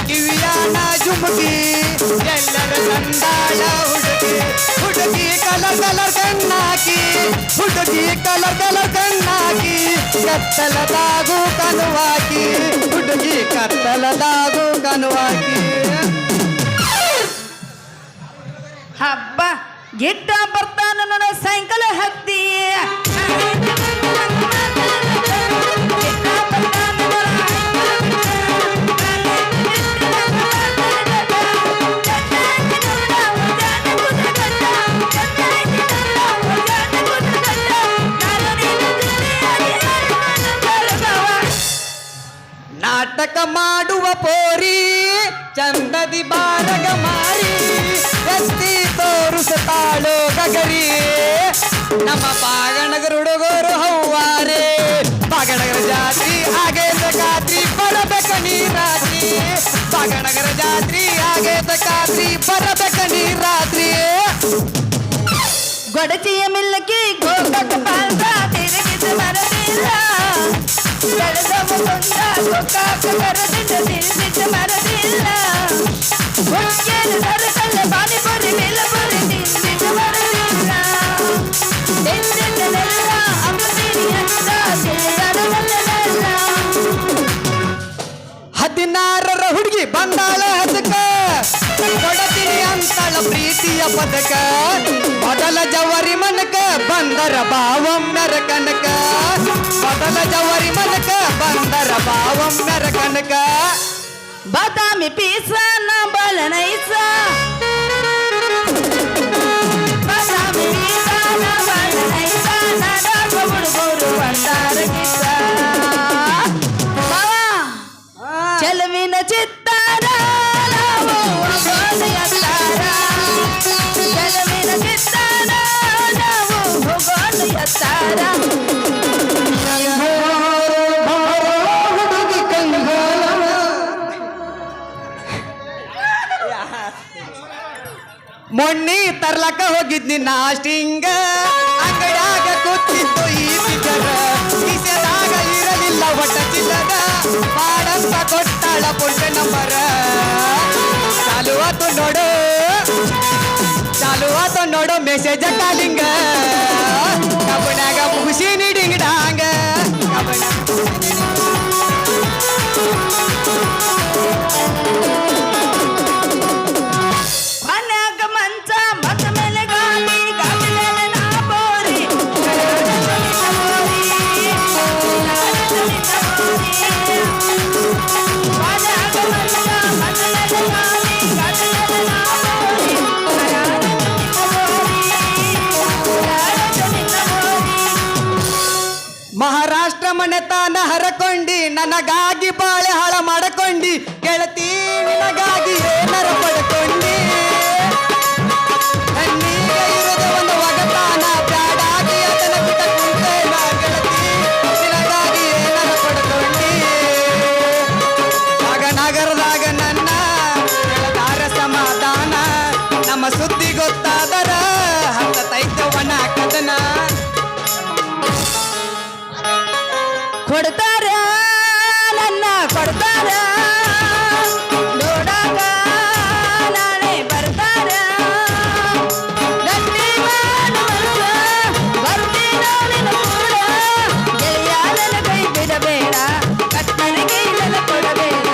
ಕಿವಿಯಾನ ಜುಮುಕಿ ಎಲ್ಲರ ಸಂದಾಳ ಹುಡುಗಿ ಹುಡುಗಿ ಕಲರ್ ಕಲರ್ ಕಣ್ಣಾಕಿ ಹುಡುಗಿ ಕಲರ್ ಕಲರ್ ಕಣ್ಣಾಕಿ ಕತ್ತಲದಾಗು ಕನುವಾಕಿ ಹುಡುಗಿ ಕತ್ತಲದಾಗು ಕನುವಾಕಿ ಹಬ್ಬ ಗಿಟ್ಟ ಬರ್ತಾನ ನೋಡ ಸಾಯಂಕಾಲ ಹತ್ತಿ ನಾಟಕ ಮಾಡುವ ಪೋರಿ ಚಂದದಿ ಬಾರಗ ಮಾರಿ ಎತ್ತಿ ತೋರಿಸುತ್ತಾಳೋ ಗಗರಿ ನಮ್ಮ ಬಾಗನಗರ ಹುಡುಗರು ಹೌವಾರೆ ಬಾಗನಗರ ಜಾತ್ರಿ ಆಗೇತ ಖಾತ್ರಿ ಬರಬೇಕ ನೀ ರಾತ್ರಿ ಬಾಗನಗರ ಜಾತ್ರಿ ಆಗೇತ ಖಾತ್ರಿ ಬರಬೇಕ ನೀ ರಾತ್ರಿ ಗೊಡಚಿಯ ಮಿಲ್ಲಕಿ ಗೋಕಕ ಪಾಲ್ದ ತಿರುಗಿದ ಮರದಿಲ್ಲ ಬೆಳೆದ ಮುಗುಂದ ಗೋಕಾಕ ಕರದಿಂದ ತಿರುಗಿದ ಮರದಿಲ್ಲ ಹುಡುಗಿಯರು ಸರಕಲ್ಲ ಪಾನಿಪುರಿ ಮಿಲ್ಲಪುರಿ ತಿಂದಿದ ಮರದಿಲ್ಲ ತಿಂದಿದ್ದನೆಲ್ಲ ಅಮೃತಿನಿ ಅಂತ ತಿಂದರವಲ್ಲನೆಲ್ಲ 16ರ ಹುಡುಗಿ ಬಂದಾಳ ಹದಕ ಕೊಡತೀನಿ ಅಂತಾಳ ಪ್ರೀತಿಯ ಪದಕ ಮೊದಲ ಜವರಿ ಮನಕ ಬಂದರ ಭಾವಮ್ಮರ ಕನಕ ಮೊದಲ ಜವರಿ ಮನಕ ಬಂದರ ಭಾವಮ್ಮರ ಕನಕ ಬಾದಾಮಿ ಪೀಸ ಬಾಲ ನೈಸ ಬಾದಾಮಿ ಪೀಸ ಬಾಲ ನೈಸ ನಾಡಕ ಹುಡುಗರು ಬಂದಾರ ಕಿಸ ಚೆಲುವಿನ ಚಿತ್ತಾರ ನಾವು ಹೋಗೋದು ಎತ್ತಾರ ಚೆಲುವಿನ ಚಿತ್ತಾರ ನಾವು ಹೋಗೋದು ಎತ್ತಾರ ಮೊನ್ನಿ ತರ್ಲಕ ಹೋಗಿದ್ನಿ ನಾಸ್ಟಿಂಗ ಅಂಗಡ್ಯಾಗ ಕೂತಿತ್ತು ಈ ಪಿಜರ ಕಿಸೆದಾಗ ಇರಲಿಲ್ಲ ಒಟ್ಟ ಚಿಲ್ಲದ ಮಾಡಂತ ಕೊಟ್ಟಾಳ ಪುಂಡ ನಂಬರ ಚಾಲು ಆತು ನೋಡು ಮೆಸೇಜ ಕಾಲಿಂಗ ಕಬ್ಬನಾಗ ಮುಗಿಸಿ ನಿಡಿಂಗಡಾಂಗ ಮನ್ಯಾಗ ಮಂಚ ಮತ್ತ ಮೇಲೆ ಗಾಳಿ ಗಾಳಿ ಮೇಲೆ ನಾ ಬೋರಿ ಮನ್ಯಾಗ ಮಂಚ ಮತ್ತ ಮೇಲೆ ಗಾಳಿ ಗಾಳಿ ಮೇಲೆ ನಾ ಬೋರಿ ಮಹಾರಾಷ್ಟ್ರ ಮನೆತಾನ ಹರಕೊಂಡಿ ನನಗಾಗಿ ಬಾಳೆ ಹಾಳ ಮಾಡಕೊಂಡಿ ಗೆಳತಿ ನಿನಗಾಗಿ ಏನರ ಪಡ್ಕೊಂಡಿ ನನ್ನೀಗ ಇರೋದು ಒಂದು ಒಗತಾನ ಬ್ಯಾಡಾಗಿ ಅದನ್ನ ಬಿಟ್ಟ ಕುಂತೇನ ಗೆಳತಿ ನಿನಗಾಗಿ ಏನರ ಪಡ್ಕೊಂಡಿ ಆಗ ನಗರದಾಗ ನನ್ನ ಗೆಳತಾರ ಸಮಾಧಾನ ನಮ್ಮ ಸುದ್ದಿ ಗೊತ್ತಾದರ ಹತ್ತೈತವನ ಕದನ ಕೊಡ್ತಾರ ನನ್ನ ಕೊಡ್ತಾರ ನೋಡಾಕ ನಾಳೆ ಬರ್ತಾರ ಗಟ್ಟಿ ಮಾಡುವಂತ ಬರ್ತೀನ ನಿನ್ನ ಕೂಡ ಗೆಳೆಯ ನನ್ನ ಕೈ ಬಿಡಬೇಡ ಕಟ್ಟಣಿಗೆ ನನ್ನ ಕೊಡಬೇಡ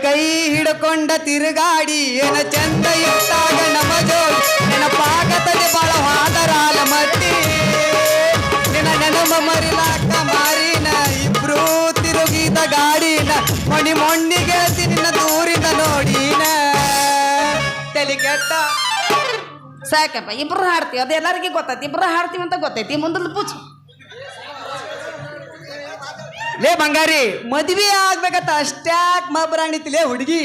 ಕೈ ಹಿಡ್ಕೊಂಡ ತಿರುಗಾಡಿ ಏನ ಚಂದ ಇಟ್ಟಾಗ ನಮ್ಮ ಜೋಡಿ ನೆನಪಾಗತದೆ ಬಾಳ ಹಾದರಾಲ ಮಟ್ಟಿ ನಿನ್ನ ನೆನಪ ಮರಿಲಾಕ ಮಾರಿನ ಇಬ್ರು ತಿರುಗಿದ ಗಾಡಿನ ಮೊಣ್ಣಿಗೆ ನಿನ್ನ ದೂರಿಂದ ನೋಡಿನ ತಲೆ ಕೆಟ್ಟ ಸಾಕಪ್ಪ ಇಬ್ರು ಹಾಡ್ತೀವಿ ಅದು ಎಲ್ಲರಿಗೂ ಗೊತ್ತೈತಿ ಇಬ್ರು ಹಾಡ್ತೀವಿ ಅಂತ ಗೊತ್ತೈತಿ ಮುಂದಲ್ ಪೂಜೆ ಲೇ ಬಂಗಾರಿ ಮದ್ವೆ ಆಗ್ಬೇಕಂತ ಅಷ್ಟ್ಯಾಕ್ ಮಬ್ಬರಾಣಿತಿಲೇ ಹುಡುಗಿ